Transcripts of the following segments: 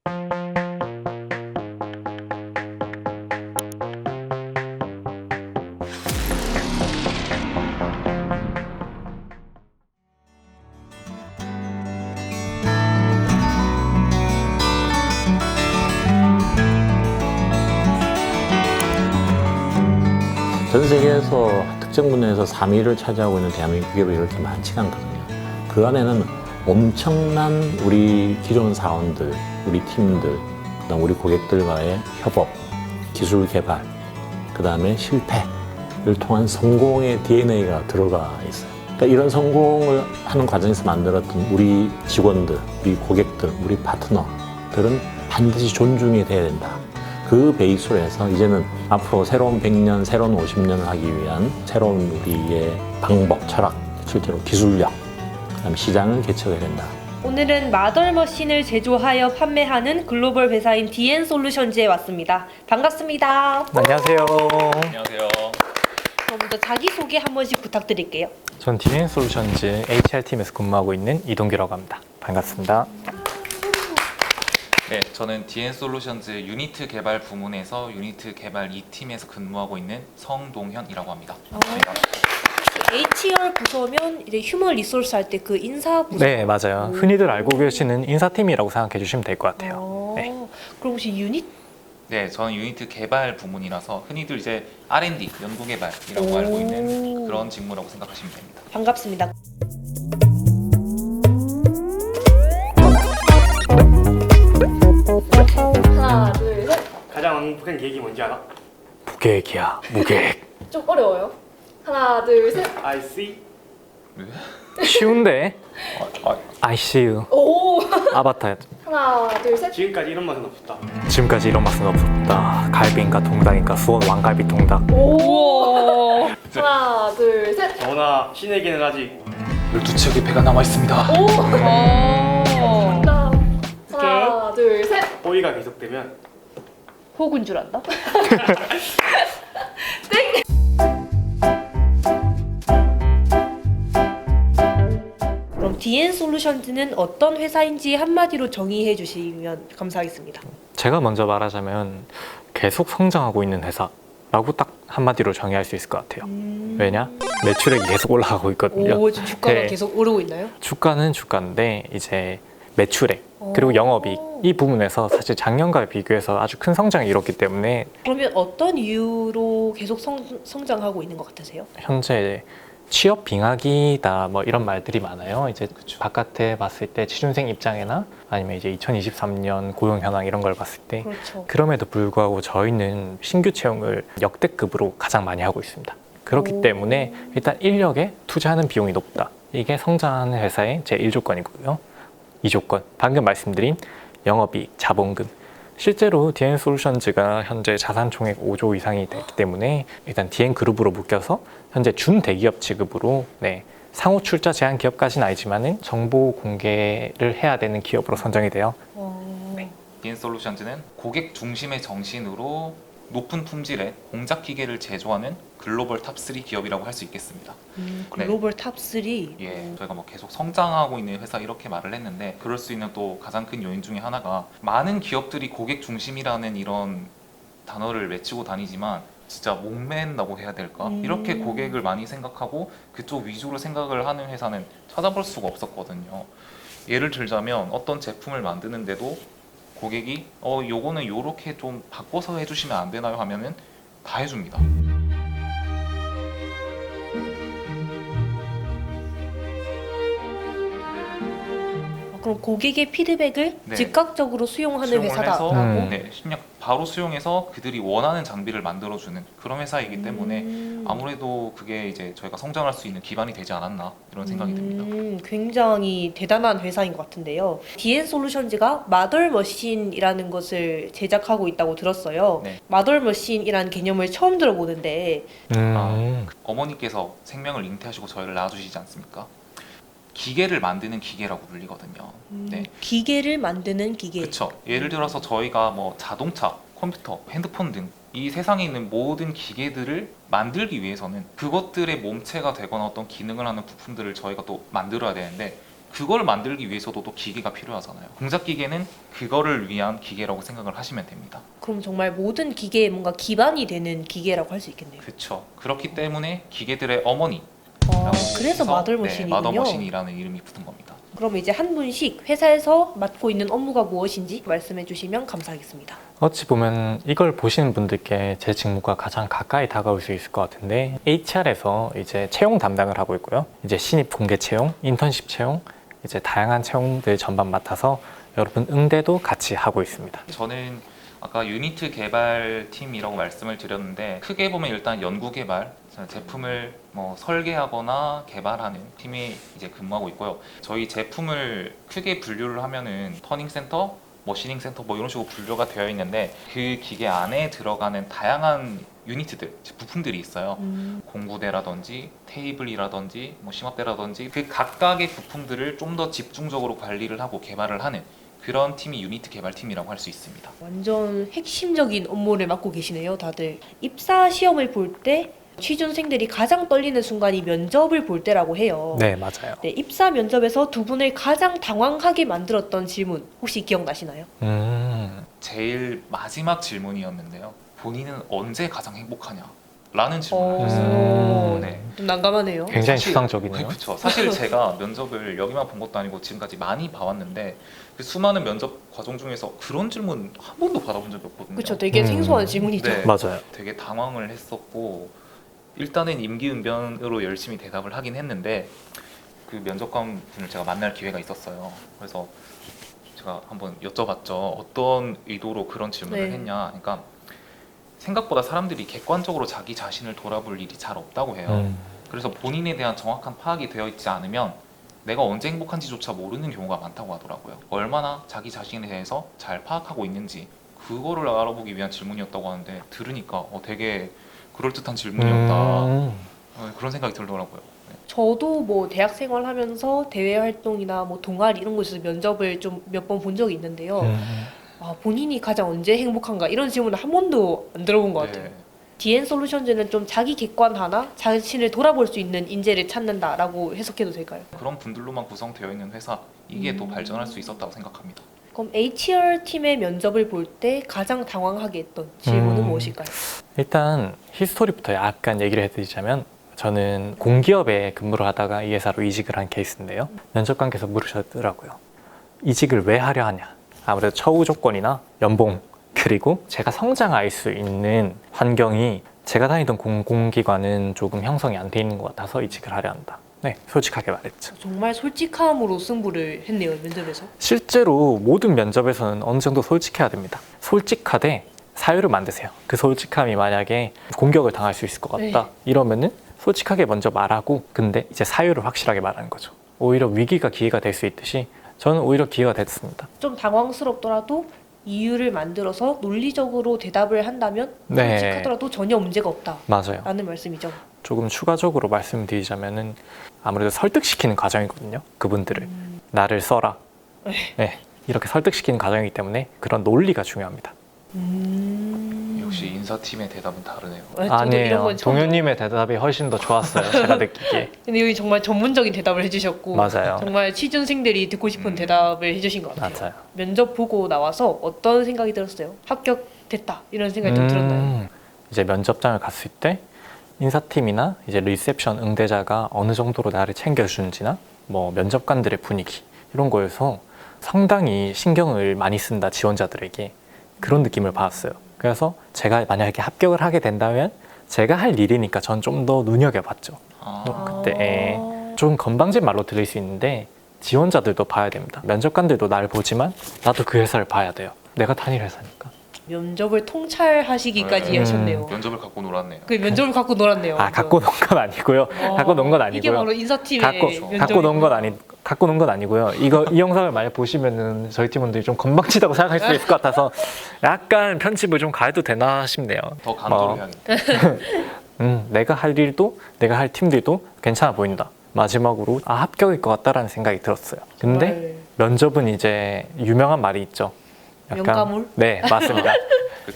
전 세계에서 특정 분야에서 3위를 차지하고 있는 대한민국 기업이 이렇게 많지가 않거든요. 그 안에는 엄청난 우리 기존 사원들, 우리 팀들, 그다음 우리 고객들과의 협업, 기술 개발, 그다음에 실패를 통한 성공의 DNA가 들어가 있어요. 그러니까 이런 성공을 하는 과정에서 만들었던 우리 직원들, 우리 고객들, 우리 파트너들은 반드시 존중이 돼야 된다. 그 베이스로 해서 이제는 앞으로 새로운 100년, 새로운 50년을 하기 위한 새로운 우리의 방법, 철학, 실제로 기술력, 그다음에 시장을 개척해야 된다. 오늘은 마덜머신을 제조하여 판매하는 글로벌 회사인 DN솔루션즈에 왔습니다. 반갑습니다. 안녕하세요. 안녕하세요. 그럼 먼저 자기소개 한 번씩 부탁드릴게요. 전 DN솔루션즈 HR팀에서 근무하고 있는 이동규라고 합니다. 반갑습니다. 네, 저는 DN솔루션즈 유니트 개발 부문에서 유니트 개발 2팀에서 근무하고 있는 성동현이라고 합니다. HR 부서면 이제 휴먼 리소스 할 때 그 인사 부서. 네, 맞아요. 흔히들 알고 계시는 인사팀이라고 생각해 주시면 될 것 같아요. 네. 그럼 혹시 유닛? 네, 저는 유니트 개발 부문이라서 흔히들 이제 R&D, 연구개발이라고 알고 있는 그런 직무라고 생각하시면 됩니다. 반갑습니다. 하나, 둘, 셋. 가장 왕복한 계획이 뭔지 알아? 무계획이야, 무계획. 좀 어려워요. 하나, 둘, 셋. I see. 쉬운데? ICU, 오. 아바타. 하나, 둘, 셋. 지금까지 이런 맛은 없었다. 지금까지 이런 맛은 없었다. 갈비인가 동닭인가 수원 왕갈비 통닭. 오. 하나, 둘, 셋. 너나 신에게는 아직 12척의 배가 남아 있습니다. 정답. 하나, 둘, 셋. 호의가 계속되면 호구인 줄 안다? 그럼 DN솔루션즈는 어떤 회사인지 한마디로 정의해 주시면 감사하겠습니다. 제가 먼저 말하자면 계속 성장하고 있는 회사라고 딱 한마디로 정의할 수 있을 것 같아요. 왜냐? 매출액이 계속 올라가고 있거든요. 오, 지금 주가가 네. 계속 오르고 있나요? 주가는 주가인데 이제 매출액 그리고 영업이익 이 부분에서 사실 작년과 비교해서 아주 큰 성장을 이뤘기 때문에 그러면 어떤 이유로 계속 성장하고 있는 것 같으세요? 현재 취업 빙하기다 뭐 이런 말들이 많아요. 이제 바깥에 봤을 때 취준생 입장이나 아니면 이제 2023년 고용 현황 이런 걸 봤을 때 그렇죠. 그럼에도 불구하고 저희는 신규 채용을 역대급으로 가장 많이 하고 있습니다. 그렇기 때문에 일단 인력에 투자하는 비용이 높다. 이게 성장하는 회사의 제 1조건이고요. 2조건, 방금 말씀드린 영업이익, 자본금. 실제로 DN솔루션즈가 현재 자산 총액 5조 이상이 되기 때문에 일단 DN그룹으로 묶여서 현재 준대기업 취급으로 상호 출자 제한 기업까지는 아니지만은 정보 공개를 해야 되는 기업으로 선정이 돼요. DN솔루션즈는 고객 중심의 정신으로 높은 품질의 공작 기계를 제조하는 글로벌 탑3 기업이라고 할 수 있겠습니다. 글로벌 탑3. 예, 저희가 뭐 계속 성장하고 있는 회사 이렇게 말을 했는데 그럴 수 있는 또 가장 큰 요인 중에 하나가 많은 기업들이 고객 중심이라는 이런 단어를 외치고 다니지만 진짜 목맨다고 해야 될까? 이렇게 고객을 많이 생각하고 그쪽 위주로 생각을 하는 회사는 찾아볼 수가 없었거든요. 예를 들자면 어떤 제품을 만드는데도 고객이 요거는 요렇게 좀 바꿔서 해주시면 안 되나요? 하면은 다 해줍니다. 그럼 고객의 피드백을 네. 즉각적으로 수용하는 수용을 회사다라고? 해서 심력 바로 수용해서 그들이 원하는 장비를 만들어주는 그런 회사이기 때문에 아무래도 그게 이제 저희가 성장할 수 있는 기반이 되지 않았나 이런 생각이 듭니다. 굉장히 대단한 회사인 것 같은데요. DN솔루션즈가 마덜머신이라는 것을 제작하고 있다고 들었어요. 네. 마덜머신이라는 개념을 처음 들어보는데 어머니께서 생명을 잉태하시고 저희를 낳아주시지 않습니까? 기계를 만드는 기계라고 불리거든요. 네. 기계를 만드는 기계. 그렇죠. 예를 들어서 저희가 뭐 자동차, 컴퓨터, 핸드폰 등 이 세상에 있는 모든 기계들을 만들기 위해서는 그것들의 몸체가 되거나 어떤 기능을 하는 부품들을 저희가 또 만들어야 되는데 그걸 만들기 위해서도 또 기계가 필요하잖아요. 공작 기계는 그거를 위한 기계라고 생각을 하시면 됩니다. 그럼 정말 모든 기계에 뭔가 기반이 되는 기계라고 할 수 있겠네요. 그렇죠. 그렇기 때문에 기계들의 어머니. 그래서 마더머신이군요. 마더머신이라는 이름이 붙은 겁니다. 그럼 이제 한 분씩 회사에서 맡고 있는 업무가 무엇인지 말씀해 주시면 감사하겠습니다. 어찌 보면 이걸 보시는 분들께 제 직무가 가장 가까이 다가올 수 있을 것 같은데 HR에서 이제 채용 담당을 하고 있고요. 이제 신입 공개 채용, 인턴십 채용, 이제 다양한 채용들 전반 맡아서 여러분 응대도 같이 하고 있습니다. 저는 아까 유니트 개발팀이라고 말씀을 드렸는데 크게 보면 일단 연구 개발, 제품을 뭐 설계하거나 개발하는 팀이 이제 근무하고 있고요. 저희 제품을 크게 분류를 하면은 터닝 센터, 머시닝 센터 뭐 이런 식으로 분류가 되어 있는데 그 기계 안에 들어가는 다양한 유니트들, 부품들이 있어요. 공구대라든지 테이블이라든지 뭐 심압대라든지 그 각각의 부품들을 좀 더 집중적으로 관리를 하고 개발을 하는 그런 팀이 유니트 개발팀이라고 할 수 있습니다. 완전 핵심적인 업무를 맡고 계시네요, 다들. 입사 시험을 볼 때 취준생들이 가장 떨리는 순간이 면접을 볼 때라고 해요. 네, 맞아요. 네, 입사 면접에서 두 분을 가장 당황하게 만들었던 질문 혹시 기억나시나요? 제일 마지막 질문이었는데요. 본인은 언제 가장 행복하냐? 라는 질문을 오, 하셨어요. 네. 좀 난감하네요. 굉장히 사실- 추상적이네요. 그렇죠. 사실 제가 면접을 여기만 본 것도 아니고 지금까지 많이 봐왔는데 그 수많은 면접 과정 중에서 그런 질문 한 번도 받아본 적이 없거든요. 그렇죠. 되게 생소한 질문이죠. 네. 맞아요. 되게 당황을 했었고 일단은 임기응변으로 열심히 대답을 하긴 했는데 그 면접관 분을 제가 만날 기회가 있었어요. 그래서 제가 한번 여쭤봤죠. 어떤 의도로 그런 질문을 네. 했냐. 그러니까 생각보다 사람들이 객관적으로 자기 자신을 돌아볼 일이 잘 없다고 해요. 그래서 본인에 대한 정확한 파악이 되어 있지 않으면 내가 언제 행복한지조차 모르는 경우가 많다고 하더라고요. 얼마나 자기 자신에 대해서 잘 파악하고 있는지 그거를 알아보기 위한 질문이었다고 하는데 들으니까 되게 그럴듯한 질문이었다. 그런 생각이 들더라고요. 네. 저도 뭐 대학 생활하면서 대외 활동이나 뭐 동아리 이런 곳에서 면접을 좀 몇 번 본 적이 있는데요. 본인이 가장 언제 행복한가 이런 질문을 한 번도 안 들어본 것 같아요. 네. DN 솔루션즈는 좀 자기 객관화나 자신을 돌아볼 수 있는 인재를 찾는다라고 해석해도 될까요? 그런 분들로만 구성되어 있는 회사 이게 더 발전할 수 있었다고 생각합니다. 그럼 HR 팀의 면접을 볼 때 가장 당황하게 했던 질문은 무엇일까요? 일단 히스토리부터 약간 얘기를 해드리자면 저는 공기업에 근무를 하다가 이 회사로 이직을 한 케이스인데요. 면접관께서 물으셨더라고요. 이직을 왜 하려 하냐? 아무래도 처우 조건이나 연봉 그리고 제가 성장할 수 있는 환경이 제가 다니던 공공기관은 조금 형성이 안 돼 있는 것 같아서 이직을 하려 한다. 네, 솔직하게 말했죠. 정말 솔직함으로 승부를 했네요, 면접에서. 실제로 모든 면접에서는 어느 정도 솔직해야 됩니다. 솔직하되 사유를 만드세요. 그 솔직함이 만약에 공격을 당할 수 있을 것 같다. 이러면은 솔직하게 먼저 말하고 근데 이제 사유를 확실하게 말하는 거죠. 오히려 위기가 기회가 될 수 있듯이 저는 오히려 기회가 됐습니다. 좀 당황스럽더라도 이유를 만들어서 논리적으로 대답을 한다면 네. 솔직하더라도 전혀 문제가 없다라는 맞아요. 말씀이죠. 조금 추가적으로 말씀드리자면은 아무래도 설득시키는 과정이거든요. 그분들을 나를 써라. 네, 이렇게 설득시키는 과정이기 때문에 그런 논리가 중요합니다. 역시 인사팀의 대답은 다르네요. 저도 이런 아니에요. 건 처음 동현님의 대답이 훨씬 더 좋았어요. 제가 느끼기에. 근데 여기 정말 전문적인 대답을 해주셨고 맞아요. 정말 취준생들이 듣고 싶은 대답을 해주신 것 같아요. 맞아요. 면접 보고 나와서 어떤 생각이 들었어요? 합격됐다 이런 생각이 좀 들었나요? 이제 면접장을 갔을 때 인사팀이나 이제 리셉션 응대자가 어느 정도로 나를 챙겨주는지나 뭐 면접관들의 분위기 이런 거에서 상당히 신경을 많이 쓴다 지원자들에게 그런 느낌을 받았어요. 그래서 제가 만약에 합격을 하게 된다면 제가 할 일이니까 전 좀 더 눈여겨봤죠. 그때 좀 건방진 말로 들릴 수 있는데 지원자들도 봐야 됩니다. 면접관들도 날 보지만 나도 그 회사를 봐야 돼요. 내가 다닐 회사니까. 면접을 통찰하시기까지 네. 하셨네요. 면접을 갖고 놀았네요. 그 면접을 갖고 놀았네요. 갖고 논 건 아니고요. 갖고 논 건 아니고요. 이게 바로 인사팀의 갖고 논 건 아니고요. 이 영상을 많이 보시면은 저희 팀원들이 좀 건방지다고 생각할 수 있을 것 같아서 약간 편집을 좀 가해도 되나 싶네요. 더 강조를 해야겠다. 내가 할 일도 내가 할 팀들도 괜찮아 보인다. 마지막으로 합격일 것 같다라는 생각이 들었어요. 근데 정말 면접은 이제 유명한 말이 있죠. 명가물? 네, 맞습니다.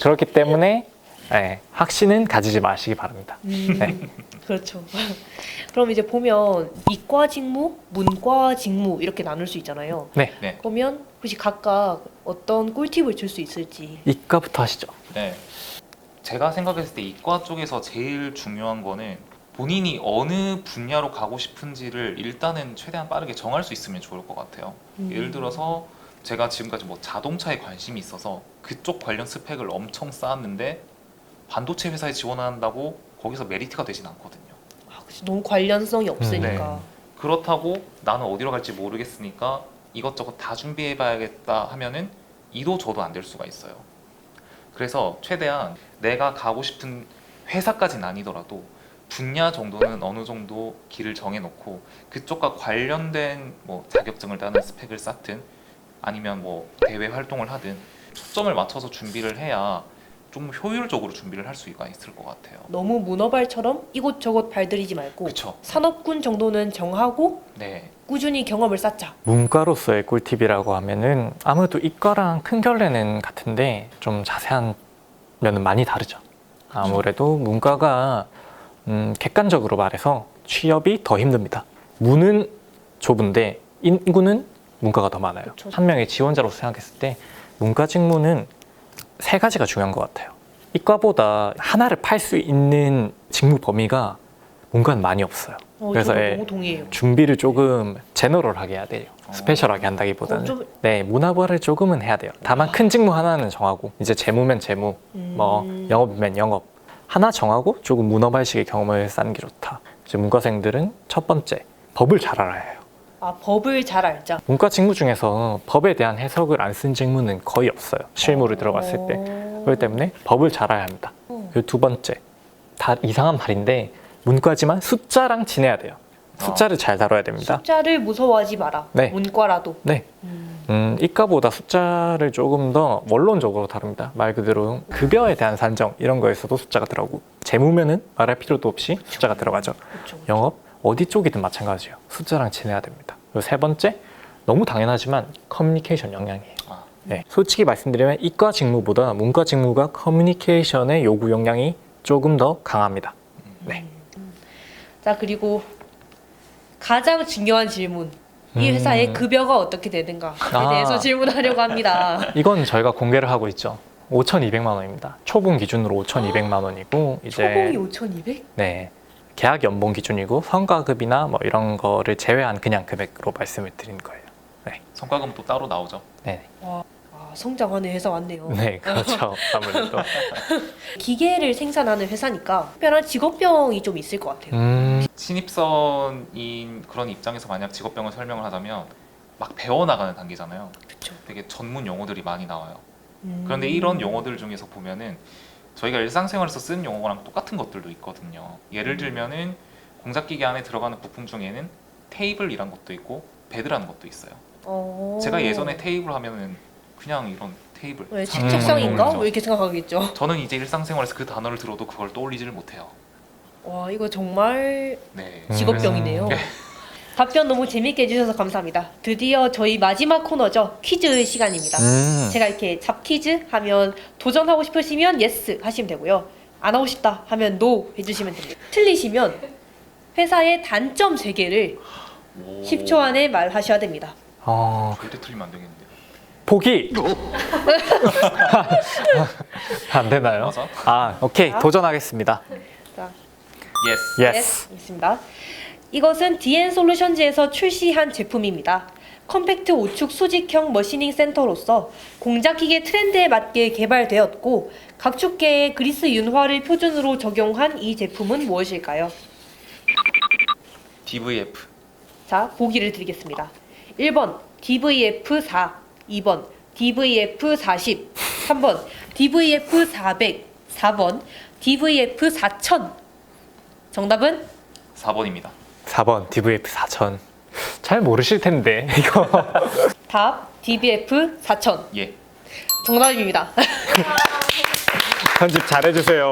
그렇기 때문에 네, 확신은 가지지 마시기 바랍니다. 네. 그렇죠. 그럼 이제 보면 이과 직무, 문과 직무 이렇게 나눌 수 있잖아요. 네, 그러면 혹시 각각 어떤 꿀팁을 줄 수 있을지. 이과부터 하시죠. 네. 제가 생각했을 때 이과 쪽에서 제일 중요한 거는 본인이 어느 분야로 가고 싶은지를 일단은 최대한 빠르게 정할 수 있으면 좋을 것 같아요. 예를 들어서 제가 지금까지 뭐 자동차에 관심이 있어서 그쪽 관련 스펙을 엄청 쌓았는데 반도체 회사에 지원한다고 거기서 메리트가 되진 않거든요. 아, 그치. 너무 관련성이 없으니까. 그렇다고 나는 어디로 갈지 모르겠으니까 이것저것 다 준비해봐야겠다 하면은 이도 저도 안 될 수가 있어요. 그래서 최대한 내가 가고 싶은 회사까지는 아니더라도 분야 정도는 어느 정도 길을 정해놓고 그쪽과 관련된 뭐 자격증을 따는 스펙을 쌓든 아니면 뭐 대외 활동을 하든 초점을 맞춰서 준비를 해야 좀 효율적으로 준비를 할 수가 있을 것 같아요. 너무 문어발처럼 이곳저곳 발들이지 말고 그렇죠. 산업군 정도는 정하고 네. 꾸준히 경험을 쌓자. 문과로서의 꿀팁이라고 하면은 아무래도 이과랑 큰 결례는 같은데 좀 자세한 면은 많이 다르죠. 아무래도 문과가 객관적으로 말해서 취업이 더 힘듭니다. 문은 좁은데 인구는 문과가 더 많아요. 그쵸. 한 명의 지원자로 생각했을 때 문과 직무는 세 가지가 중요한 것 같아요. 이과보다 하나를 팔 수 있는 직무 범위가 문과는 많이 없어요. 그래서 저도 예, 너무 동의해요. 준비를 조금 제너럴하게 해야 돼요. 스페셜하게 한다기보다는 좀- 네, 문화발을 조금은 해야 돼요. 다만 큰 직무 하나는 정하고 이제 재무면 재무, 뭐 영업이면 영업 하나 정하고 조금 문어발식의 경험을 쌓는 게 좋다. 이제 문과생들은 첫 번째 법을 잘 알아야 해요. 아, 법을 잘 알자. 문과 직무 중에서 법에 대한 해석을 안 쓴 직무는 거의 없어요. 실무를 들어갔을 때. 그렇기 때문에 법을 잘 알아야 합니다. 그리고 두 번째, 다 이상한 말인데 문과지만 숫자랑 지내야 돼요. 숫자를 잘 다뤄야 됩니다. 숫자를 무서워하지 마라. 네. 문과라도. 네. 이과보다 숫자를 조금 더 원론적으로 다룹니다. 말 그대로 급여에 대한 산정 이런 거에서도 숫자가 들어가고 재무면은 말할 필요도 없이 숫자가 들어가죠. 그렇죠. 영업 어디 쪽이든 마찬가지예요. 숫자랑 지내야 됩니다. 그리고 세 번째, 너무 당연하지만 커뮤니케이션 역량이에요. 아. 네. 솔직히 말씀드리면 이과 직무보다 문과 직무가 커뮤니케이션의 요구 역량이 조금 더 강합니다. 네. 자, 그리고 가장 중요한 질문. 이 회사의 급여가 어떻게 되는가에 아. 대해서 질문하려고 합니다. 이건 저희가 공개를 하고 있죠. 5,200만 원입니다. 초봉 기준으로 5,200만 원이고 이제 초봉이 5,200? 네. 계약 연봉 기준이고 성과급이나 뭐 이런 거를 제외한 그냥 금액으로 말씀을 드린 거예요. 성과금도 따로 나오죠. 네. 아, 성장하는 회사 왔네요. 네, 그렇죠. 아무래도. 기계를 생산하는 회사니까 특별한 직업병이 좀 있을 것 같아요. 신입선인 그런 입장에서 만약 직업병을 설명을 하자면 막 배워나가는 단계잖아요. 그렇죠. 되게 전문 용어들이 많이 나와요. 그런데 이런 용어들 중에서 보면은 저희가 일상생활에서 쓰는 용어랑 똑같은 것들도 있거든요. 예를 들면은 공작기계 안에 들어가는 부품 중에는 테이블이란 것도 있고 베드라는 것도 있어요. 제가 예전에 테이블 하면은 그냥 이런 테이블 네, 상을 책상인가? 떠올리죠. 뭐 이렇게 생각하겠죠. 저는 이제 일상생활에서 그 단어를 들어도 그걸 떠올리지를 못해요. 와, 이거 정말 네. 직업병이네요. 답변 너무 재밌게 해주셔서 감사합니다. 드디어 저희 마지막 코너죠. 퀴즈 시간입니다. 제가 이렇게 잡퀴즈 하면 도전하고 싶으시면 예스 하시면 되고요. 안 하고 싶다 하면 노 해주시면 됩니다. 틀리시면 회사의 단점 3개를 10초 안에 말하셔야 됩니다. 절대 틀리면 안 되겠는데요. 포기! 안 되나요? 맞아? 아, 오케이. 자. 도전하겠습니다. 자, 예스. 예스. 있습니다. 이것은 DN솔루션즈에서 출시한 제품입니다. 컴팩트 우측 수직형 머시닝 센터로서 공작기계 트렌드에 맞게 개발되었고 각축계의 그리스 윤활을 표준으로 적용한 이 제품은 무엇일까요? DVF. 자, 보기를 드리겠습니다. 1번 DVF4, 2번 DVF40, 3번 DVF400, 4번 DVF4000. 정답은? 4번입니다. 4번 DVF 4000. 잘 모르실 텐데 이거. 답 DVF4000. 예. 정답입니다. 편집 잘해주세요.